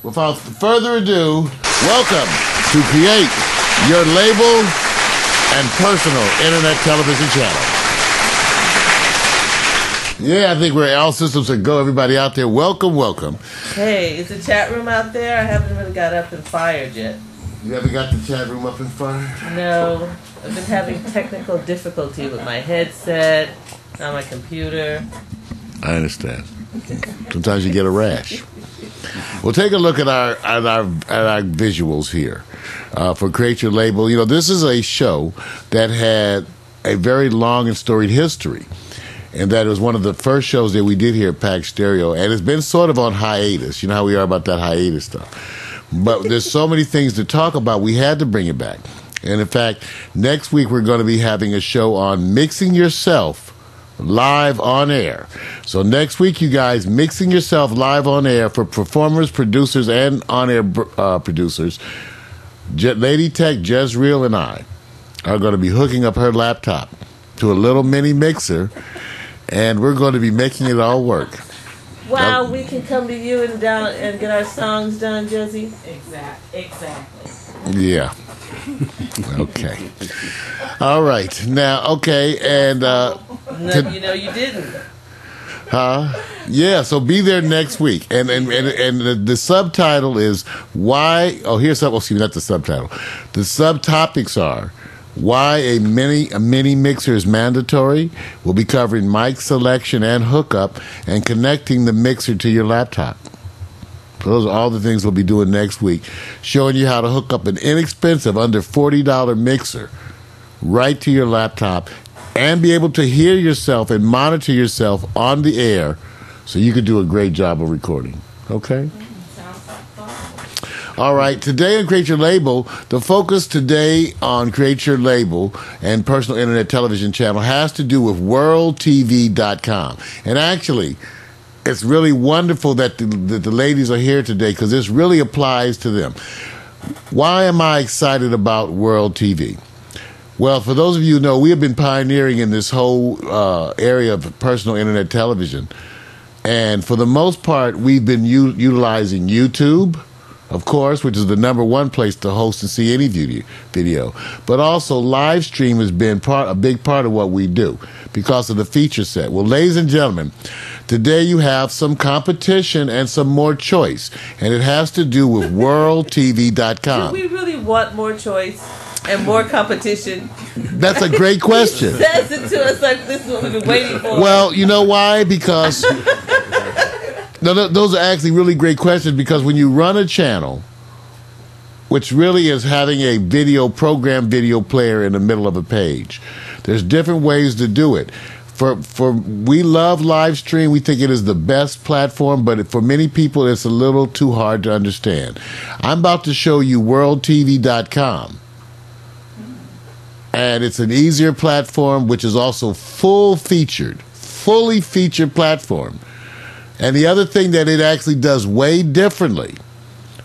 without further ado, welcome to Create Your Label and Personal Internet Television Channel. Yeah, I think we're all systems are go. Everybody out there, welcome, welcome. Hey, is the chat room out there? I haven't really got up and fired yet. You haven't got the chat room up and fired? No, I've been having technical difficulty with my headset, on my computer. I understand. Sometimes you get a rash. We'll take a look at our visuals here for Create Your Label. You know, this is a show that had a very long and storied history, and that was one of the first shows that we did here at Pax Stereo, and it's been sort of on hiatus. You know how we are about that hiatus stuff. But there's so many things to talk about, we had to bring it back. And in fact, next week we're going to be having a show on mixing yourself live on air. So next week, you guys, mixing yourself live on air for performers, producers, and on-air producers. Lady Tech, Jezreel, and I are going to be hooking up her laptop to a little mini mixer, and we're going to be making it all work. Wow, we can come to you and get our songs done, Jezzy? Exactly. Yeah. Okay. All right. Now, okay, and... No, you know you didn't. Yeah, so be there next week. And the subtitle is why... Oh, here's something. Excuse me, not the subtitle. The subtopics are why a mini mixer is mandatory. We'll be covering mic selection and hookup and connecting the mixer to your laptop. So those are all the things we'll be doing next week, showing you how to hook up an inexpensive, under $40 mixer right to your laptop and be able to hear yourself and monitor yourself on the air so you can do a great job of recording. Okay? All right, today on Create Your Label, the focus today on Create Your Label and Personal Internet Television Channel has to do with WorldTV.com. And actually, it's really wonderful that the ladies are here today because this really applies to them. Why am I excited about World TV? Well, for those of you who know, we have been pioneering in this whole area of personal internet television. And for the most part, we've been utilizing YouTube, of course, which is the #1 place to host and see any video. But also live stream has been a big part of what we do because of the feature set. Well, ladies and gentlemen, today you have some competition and some more choice. And it has to do with WorldTV.com. Do we really want more choice and more competition? That's a great question. He says it to us like this is what we've been waiting for. Well, you know why? Because those are actually really great questions, because when you run a channel, which really is having a video player in the middle of a page, there's different ways to do it. We love live stream. We think it is the best platform, but for many people, it's a little too hard to understand. I'm about to show you WorldTV.com. And it's an easier platform, which is also fully featured platform. And the other thing that it actually does way differently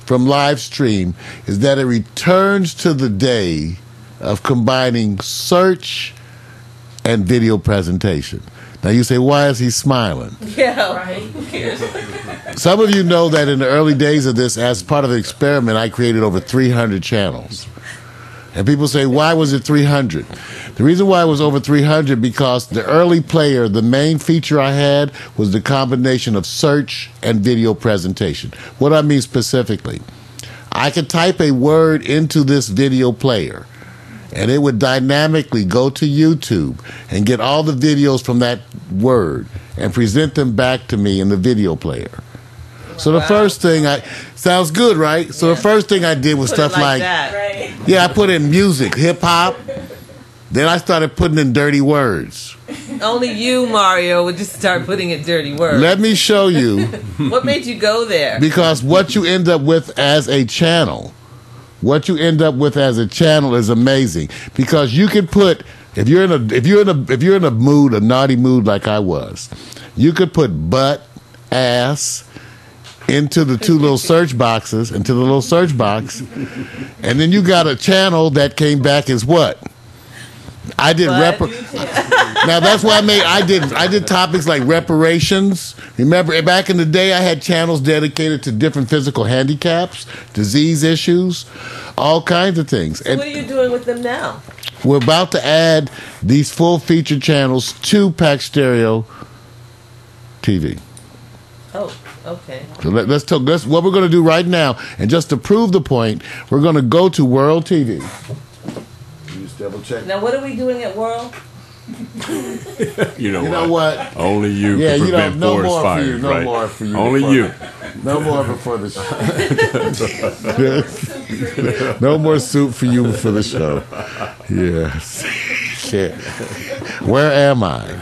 from live stream is that it returns to the day of combining search and video presentation. Now you say, why is he smiling? Yeah, right. Who cares? Some of you know that in the early days of this, as part of the experiment, I created over 300 channels. And people say, why was it 300? The reason why it was over 300 because the early player, the main feature I had was the combination of search and video presentation. What I mean specifically, I could type a word into this video player, and it would dynamically go to YouTube and get all the videos from that word and present them back to me in the video player. So the first thing sounds good, right? So the first thing I did was stuff like that. Right. Yeah, I put in music, hip hop. Then I started putting in dirty words. Only you, Mario, would just start putting in dirty words. Let me show you. What made you go there? Because what you end up with as a channel, is amazing. Because you can put, if you're in a mood, a naughty mood like I was, you could put butt, ass into the two little search boxes, into the little search box, and then you got a channel that came back as what? I did now that's why I did topics like reparations. Remember back in the day I had channels dedicated to different physical handicaps, disease issues, all kinds of things. So what are you doing with them now? We're about to add these full feature channels to Pack Stereo TV. Oh, okay. So let's talk. That's what we're going to do right now. And just to prove the point, we're going to go to World TV. Just double check. Now, what are we doing at World? You know what? Only you can prevent forest fires, no right? more for you. Only you. No more before the show. No more soup for you before the show. Yes. Shit. Where am I?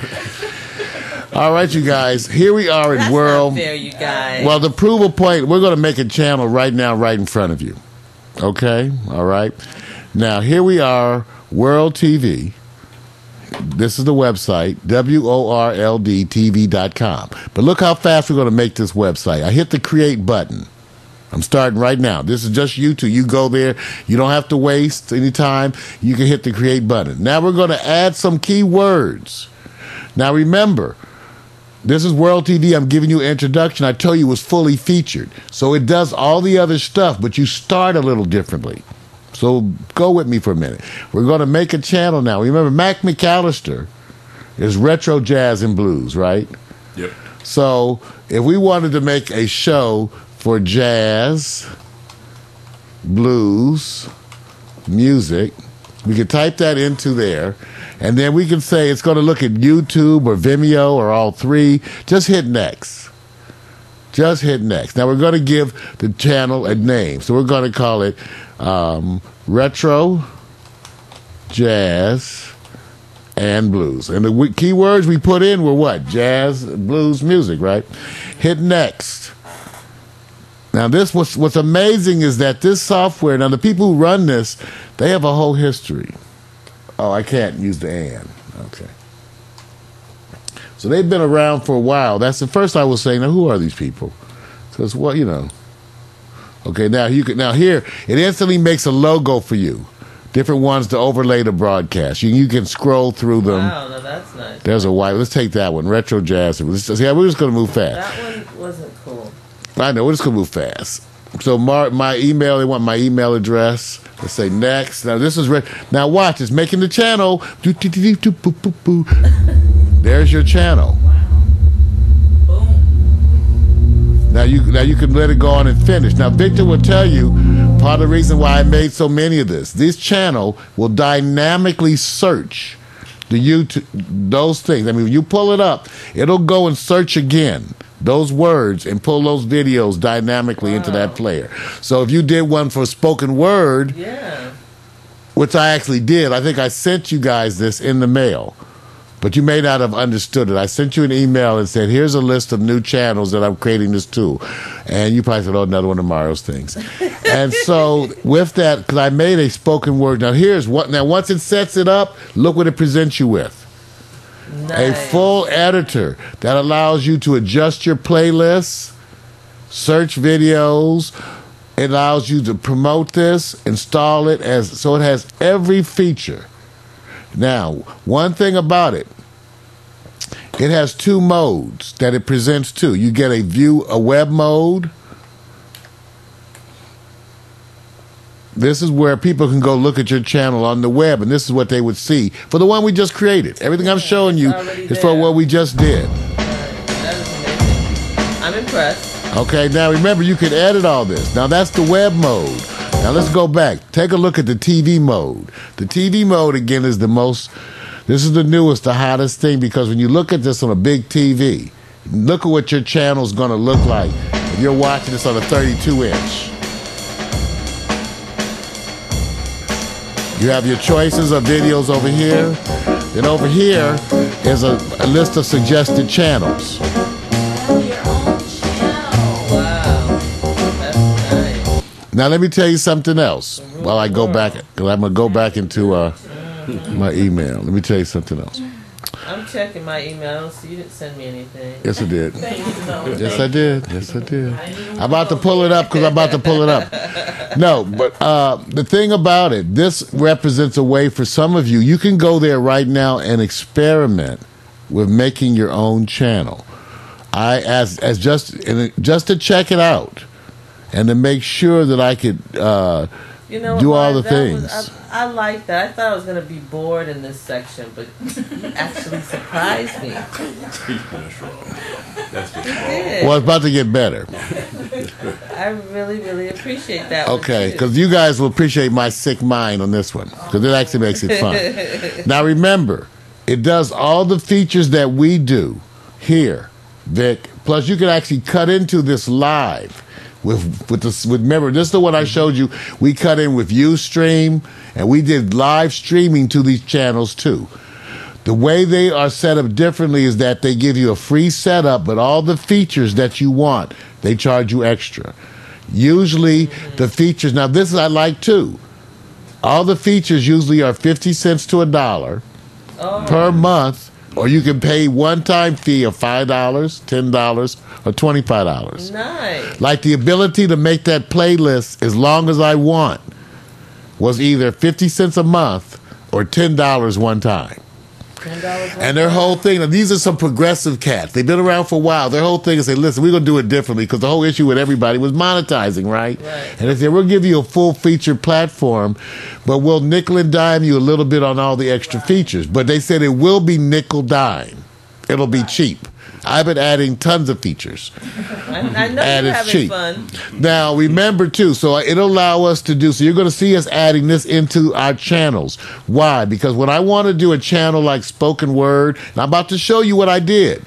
All right, you guys. Here we are in World. That's not fair, you guys. Well, to prove a point, we're going to make a channel right now, right in front of you. Okay? All right? Now, here we are, World TV. This is the website, WORLDTV.com. But look how fast we're going to make this website. I hit the create button. I'm starting right now. This is just you two. You go there. You don't have to waste any time. You can hit the create button. Now we're going to add some keywords. Now remember, this is World TV. I'm giving you an introduction. I told you it was fully featured. So it does all the other stuff, but you start a little differently. So go with me for a minute. We're going to make a channel now. Remember, Mac McAllister is retro jazz and blues, right? Yep. So if we wanted to make a show for jazz, blues, music, we could type that into there, and then we can say it's going to look at YouTube or Vimeo or all three. Just hit next. Just hit next. Now we're going to give the channel a name. So we're going to call it Retro Jazz and Blues. And the keywords we put in were what? Jazz, blues, music, right? Hit next. Now this what's amazing is that this software, now the people who run this, they have a whole history. Oh, I can't use the and. Okay. So they've been around for a while. That's the first I was saying, now who are these people? Because what, you know. Okay, now here it instantly makes a logo for you. Different ones to overlay the broadcast. You can scroll through them. Wow, no, that's nice. There's a white. Let's take that one. Retro jazz. We're just going to move fast. That one wasn't cool. I know, we're just going to move fast. So my email, they want my email address. Let's say next. Now this is now watch, it's making the channel. There's your channel. Now you can let it go on and finish. Now Victor will tell you part of the reason why I made so many of this. This channel will dynamically search the YouTube, those things. I mean, when you pull it up, it'll go and search again those words and pull those videos dynamically into that player. So if you did one for spoken word, which I actually did, I think I sent you guys this in the mail. But you may not have understood it. I sent you an email and said, here's a list of new channels that I'm creating this to. And you probably said, oh, another one of Mario's things. And so with that, because I made a spoken word. Now here's what, now once it sets it up, look what it presents you with. Nice. A full editor that allows you to adjust your playlists, search videos. It allows you to promote this, install it, so it has every feature. Now, one thing about it, it has two modes that it presents to. You get a web mode. This is where people can go look at your channel on the web, and this is what they would see for the one we just created. Everything I'm showing you is for what we just did. That is amazing. I'm impressed. Okay, now remember, you can edit all this. Now, that's the web mode. Now, let's go back. Take a look at the TV mode. The TV mode, again, is this is the newest, the hottest thing, because when you look at this on a big TV, look at what your channel's going to look like if you're watching this on a 32-inch. You have your choices of videos over here. Then over here is a list of suggested channels. Now let me tell you something else while I go back, because I'm going to go back into my email. Let me tell you something else. I'm checking my email. I don't see you didn't send me anything. Yes, I did. Yes, I did. Yes, I did. I'm about to pull it up because I'm about to pull it up. No, but the thing about it, this represents a way for some of you. You can go there right now and experiment with making your own channel. As just to check it out and to make sure that I could do all the things. I like that. I thought I was going to be bored in this section, but you actually surprised me. Well, it's about to get better. I really, really appreciate that. Okay, because you guys will appreciate my sick mind on this one, because it actually makes it fun. Now remember, it does all the features that we do here, Vic. Plus, you can actually cut into this live. Remember, this is the one I showed you. We cut in with Ustream, and we did live streaming to these channels too. The way they are set up differently is that they give you a free setup, but all the features that you want, they charge you extra. Usually, the features, now this I like too. All the features usually are 50 cents to $1 per month. Or you can pay one-time fee of $5, $10, or $25. Nice. Like the ability to make that playlist as long as I want was either 50 cents a month or $10 one time. And their whole thing, now these are some progressive cats. They've been around for a while. Their whole thing is say, listen, we're going to do it differently because the whole issue with everybody was monetizing, right? And they said, we'll give you a full-featured platform, but we'll nickel and dime you a little bit on all the extra features. But they said it will be nickel dime. It'll be cheap. I've been adding tons of features. I know and you're it's having cheap. fun. Now, remember, too, so it'll allow us to do, so you're going to see us adding this into our channels. Why? Because when I want to do a channel like Spoken Word, and I'm about to show you what I did,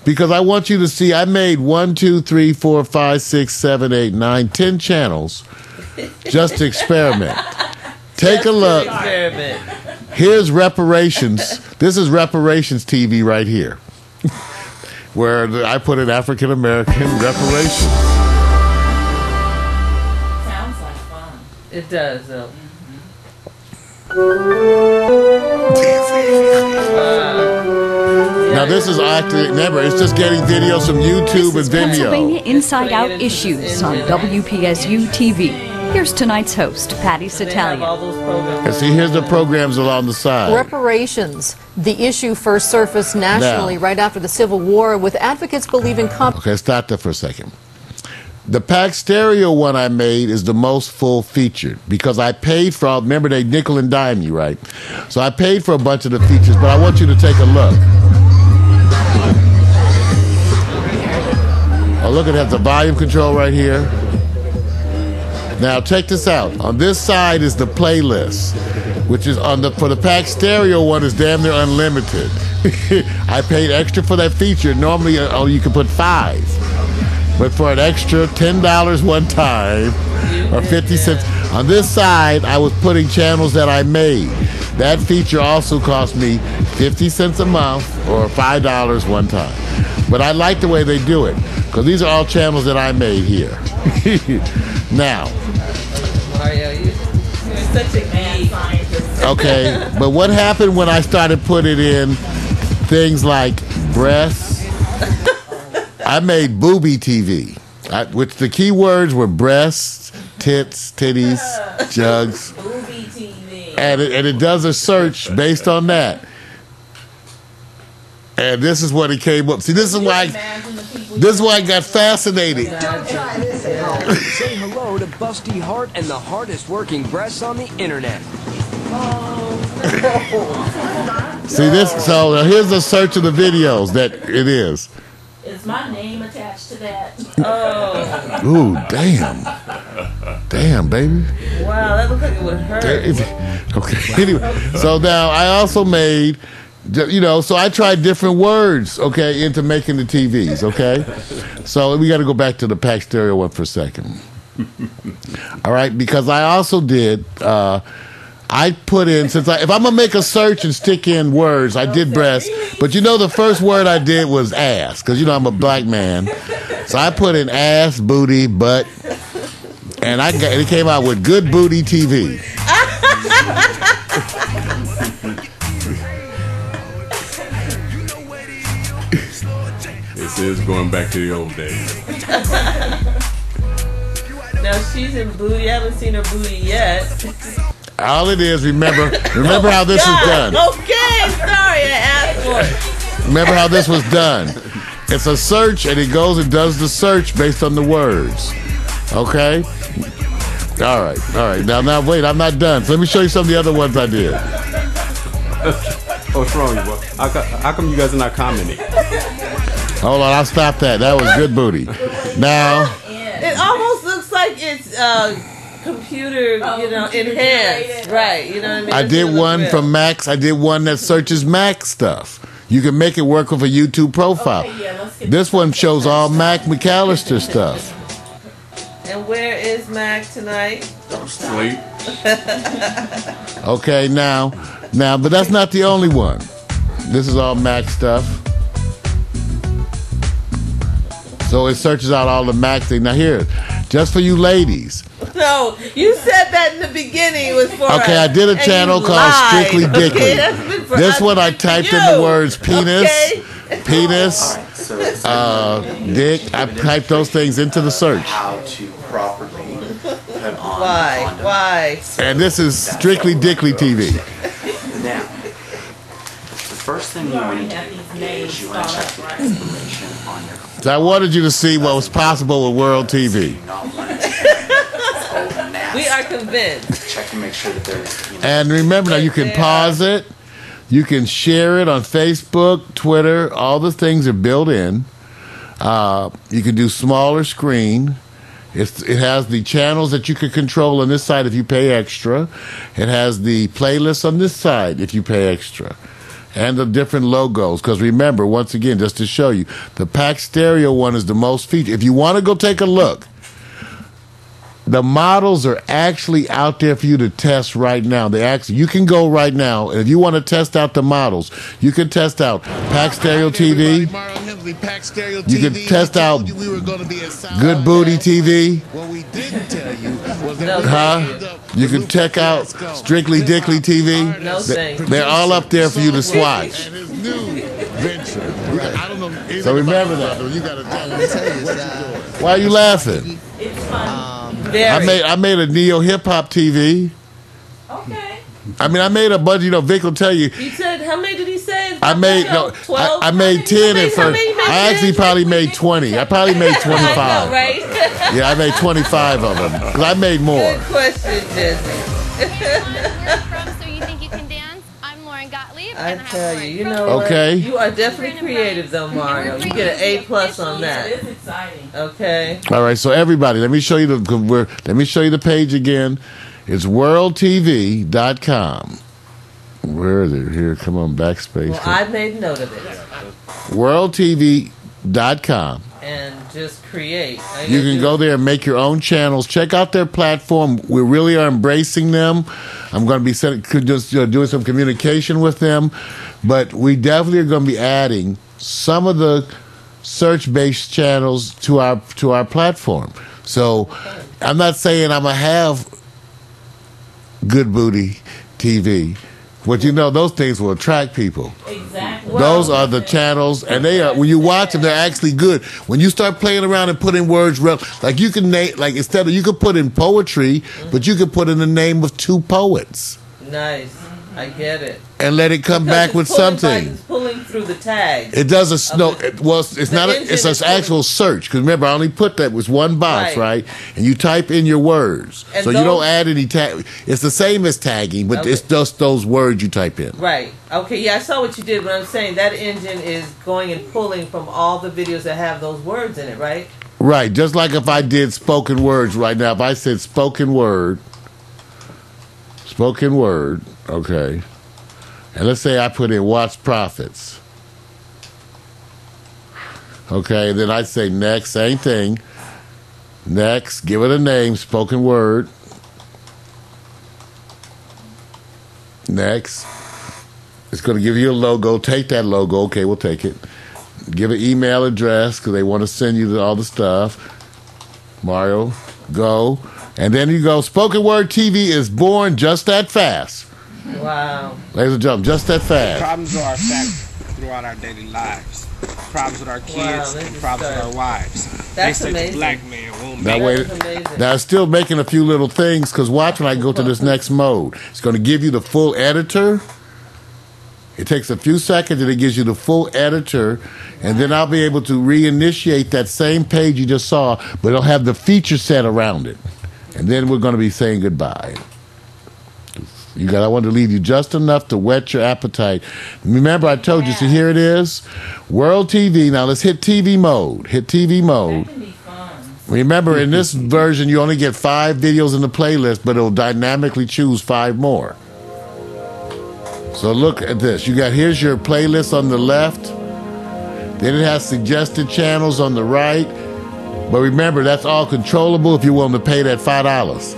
because I want you to see I made 1, 2, 3, 4, 5, 6, 7, 8, 9, 10 channels just to experiment. Take a look. Here's Reparations. This is Reparations TV right here. Where I put in African American reparations. Sounds like fun. It does, though. Now this is active. Remember, it's just getting videos from YouTube and Vimeo. Pennsylvania Inside Out Issues on WPSU TV. Here's tonight's host, Patty Satalia. And see, here's the programs along the side. Reparations. The issue first surfaced nationally right after the Civil War, with advocates believing... Okay, stop there for a second. The Pax Stereo one I made is the most full-featured because I paid for all... Remember, they nickel and dime you, right? So I paid for a bunch of the features, but I want you to take a look. Oh, look, it has the volume control right here. Now, check this out. On this side is the playlist, which is for the Pax Stereo one is damn near unlimited. I paid extra for that feature. Normally, you can put 5. But for an extra $10 one time, or 50 cents. On this side, I was putting channels that I made. That feature also cost me 50 cents a month, or $5 one time. But I like the way they do it, because these are all channels that I made here. Now, Mario, you're such a geek. okay, but what happened when I started putting in things like breasts? I made booby TV, which the key words were breasts, tits, titties, jugs, Booby TV. and it does a search based on that. And this is what it came up. See, this is why I got fascinated. Say hello to Busty Hart and the hardest working breasts on the internet. See this? So here's a search of the videos that it is. Is my name attached to that? Oh, Ooh, damn. Damn, baby. wow, that looks like it would hurt. Okay, anyway. So now I also made, so I tried different words, okay, into making the TVs, okay? So we got to go back to the Pax Stereo one for a second. All right, because I also did, I put in, if I'm going to make a search and stick in words, I did breast, but the first word I did was ass, because I'm a black man. So I put in ass, booty, butt, and it came out with Good Booty TV. This is going back to the old days. Now she's in booty. I haven't seen her booty yet. All it is, remember how this is done. Okay, sorry, I asked for it. Remember how this was done. It's a search, and it goes and does the search based on the words. Okay? All right. Now, wait, I'm not done. So let me show you some of the other ones I did. What's wrong? How come you guys are not commenting? Hold on, I'll stop that. That was good booty. Now, it almost looks like it's computer, enhanced. Right, you know what I mean? I did one from Max. I did one that searches Mac stuff. You can make it work with a YouTube profile. Okay, yeah, let's get This one shows all Mac McAllister stuff. And where is Mac tonight? Sleep. Okay, now, but that's not the only one. This is all Mac stuff. So it searches out all the Mac things. Now here, just for you ladies. No, you said that in the beginning. It was for Okay, us, I did a and channel you called lied. Strictly Dickly. Okay, that's been for This us one I and typed you. in the words penis, Okay. penis, dick. I typed those things into the search. How to properly put on condom. Why? And this is Strictly Dickly TV. Now, the first thing you want to do is you want to check the information on your So I wanted you to see what was possible with World TV. You not want it to be nasty. We are convinced. Check to make sure that there's And remember now, you can pause it. You can share it on Facebook, Twitter. All the things are built in. You can do smaller screen. It has the channels that you can control on this side if you pay extra. It has the playlists on this side if you pay extra. And the different logos. Because remember, once again, just to show you, the Pack Stereo one is the most featured. If you want to go take a look, the models are actually out there for you to test right now. You can go right now, and if you want to test out the models, you can test out Pack Stereo TV. You can test out Good Booty TV. What we didn't tell you was that You can check out Strictly Dickly TV. No, thank you. They're all up there for you to swatch. and his new venture. I don't know. anything So remember about that. it, You got to tell Let me me tell you, what you're doing. Why are you laughing? It's fun. Very. I made a neo hip hop TV. Okay. I made a bunch. Vic will tell you. You said how many did he say? I made 12? I made 10 at first. I actually probably made 20. I probably made 25. I know, right? Yeah, I made 25 of them because I made more. Good question, Jesse. So you think you can dance? I'm Lauren Gottlieb. I and I'm tell you, Lauren you Gottlieb. know Okay. what? You are definitely creative, though, Mario. You get an A+ on that. It's exciting. Okay. All right, so everybody, let me show you the page again. It's worldtv.com. Where is it? Here, come on, backspace. Well, I made note of it. worldtv.com. And just create. You can go there and make your own channels. Check out their platform. We really are embracing them. I'm going to be doing some communication with them. But we definitely are going to be adding some of the search-based channels to our platform. So I'm not saying I'm going to have Good Booty TV. But those things will attract people. Exactly. Those are the channels, and they are. When you watch them, they're actually good. When you start playing around and putting words, like you can name, like instead of you could put in poetry, but you could put in the name of two poets. Nice. I get it. And let it come Because back it's with pulling something. It's pulling through the tags. It does it's not. It's an actual search. Because remember, I only put that was one box, right? And you type in your words, And so you don't add any tag. It's the same as tagging, but it's just those words you type in. Right. Okay, yeah, I saw what you did, but I'm saying that engine is going and pulling from all the videos that have those words in it, right? Right. Just like if I did spoken words right now, if I said spoken word, okay. And let's say I put in Watts Profits. Okay, then I say next, same thing. Next, give it a name, spoken word. Next. It's going to give you a logo. Take that logo. Okay, we'll take it. Give an email address because they want to send you all the stuff. Mario, go. And then you go, Spoken Word TV is born just that fast. Wow. Ladies and gentlemen, just that fast. Problems are throughout our daily lives. Problems with our kids Wow, and problems with our wives. That's they say amazing. the black man won't That make way, it. now it's still making a few little things, because watch when I go to this next mode. It's going to give you the full editor. It takes a few seconds and it gives you the full editor, and then I'll be able to reinitiate that same page you just saw, but it'll have the feature set around it. And then we're going to be saying goodbye. I want to leave you just enough to whet your appetite. Remember, I told you, so here it is. World TV. Now let's hit TV mode. Hit TV mode. Remember, in this version, you only get 5 videos in the playlist, but it'll dynamically choose 5 more. So look at this. Here's your playlist on the left. Then it has suggested channels on the right. But remember, that's all controllable if you're willing to pay that $5.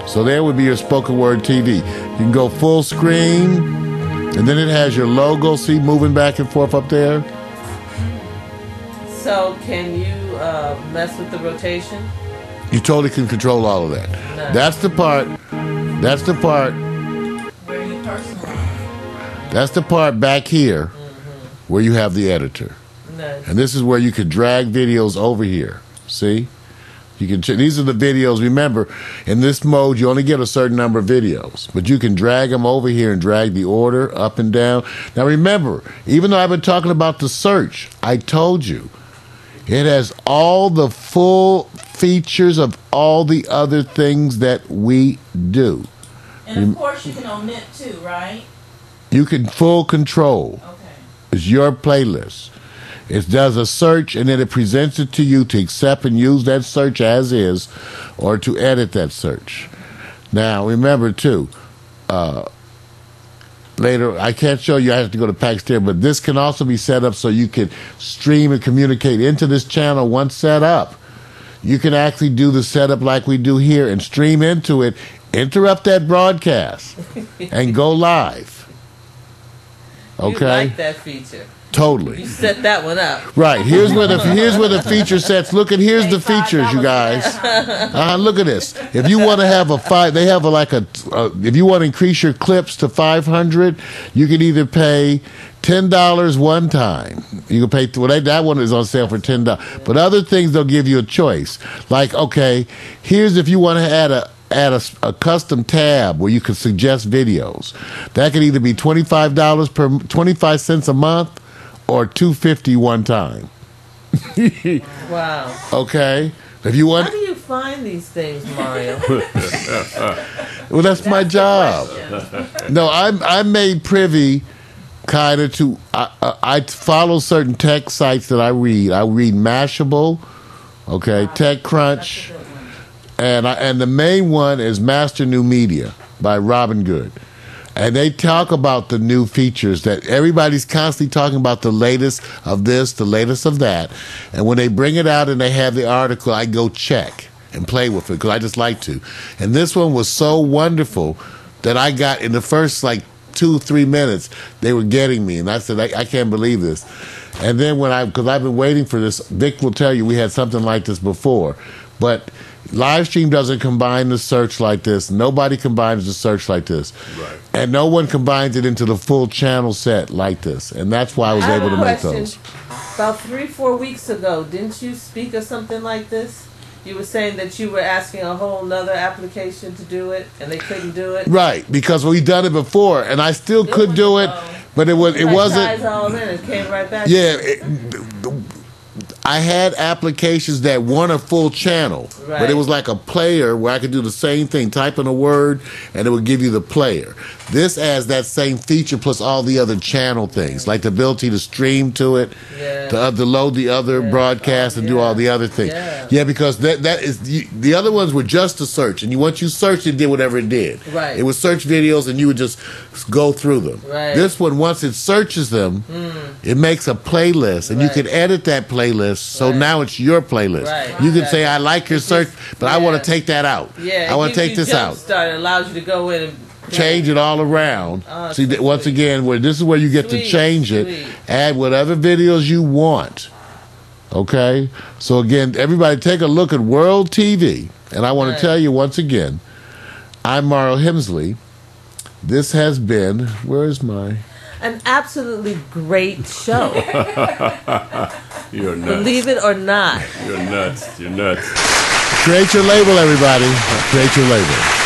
So there would be your spoken word TV. You can go full screen, and then it has your logo, see, moving back and forth up there. So can you mess with the rotation? You totally can control all of that. Nice. That's the part Where you personalize. that's the part back here where you have the editor. Nice. And this is where you could drag videos over here. See? You can. These are the videos. Remember, in this mode, you only get a certain number of videos, but you can drag them over here and drag the order up and down. Now, remember, even though I've been talking about the search, I told you it has all the full features of all the other things that we do. And of course, you can omit too, right? You can full control. Okay. It's your playlist. It does a search, and then it presents it to you to accept and use that search as is, or to edit that search. Now, remember, too, later, I can't show you, I have to go to Pakistan, but this can also be set up so you can stream and communicate into this channel once set up. You can actually do the setup like we do here and stream into it, interrupt that broadcast, and go live. Okay? You like that feature. Totally. You set that one up. Right. Here's where the feature sets. Look at here's the features, you guys. Look at this. If you want to have they have if you want to increase your clips to 500, you can either pay $10 one time. You can pay that one is on sale for $10. But other things they'll give you a choice. Like, okay, here's if you want to add a custom tab where you can suggest videos. That could either be $25 25 cents a month, or $2.50 one time. Wow. Okay. If you want, how do you find these things, Mario? well, that's my job. No, I'm made privy, kind of to. I follow certain tech sites that I read. I read Mashable, okay, TechCrunch, and the main one is Master New Media by Robin Good. And they talk about the new features that everybody's constantly talking about, the latest of this, the latest of that. And when they bring it out and they have the article, I go check and play with it because I just like to. And this one was so wonderful that I got in the first 2-3 minutes, they were getting me. And I said, I can't believe this. And then because I've been waiting for this, Vic will tell you we had something like this before. But Livestream doesn't combine the search like this. Nobody combines the search like this. Right. And no one combines it into the full channel set like this. And that's why I was able to make those. About 3-4 weeks ago, didn't you speak of something like this? You were saying that you were asking a whole nother application to do it, and they couldn't do it? Right, because we've done it before, and I still could do it, but it wasn't. All in, it came right back. Yeah, I had applications that weren't a full channel, right. But it was like a player where I could do the same thing, type in a word, and it would give you the player. This has that same feature plus all the other channel things, like the ability to stream to it, to load the other broadcast and do all the other things. Yeah, because that is the other ones were just a search, and once you searched, it did whatever it did. Right. It would search videos, and you would just go through them. Right. This one, once it searches them, it makes a playlist, and you can edit that playlist. So now it's your playlist. Right. You can say, I like your search, but I want to take that out. Yeah, I want to take this out. It allows you to go in and change it all around. See, once again, this is where you get to change it. Add whatever videos you want. Okay? So again, everybody take a look at World TV. And I want to tell you once again, I'm Mario Hemsley. This has been, where's my... An absolutely great show. You're nuts. Believe it or not. You're nuts. You're nuts. Create your label, everybody. Create your label.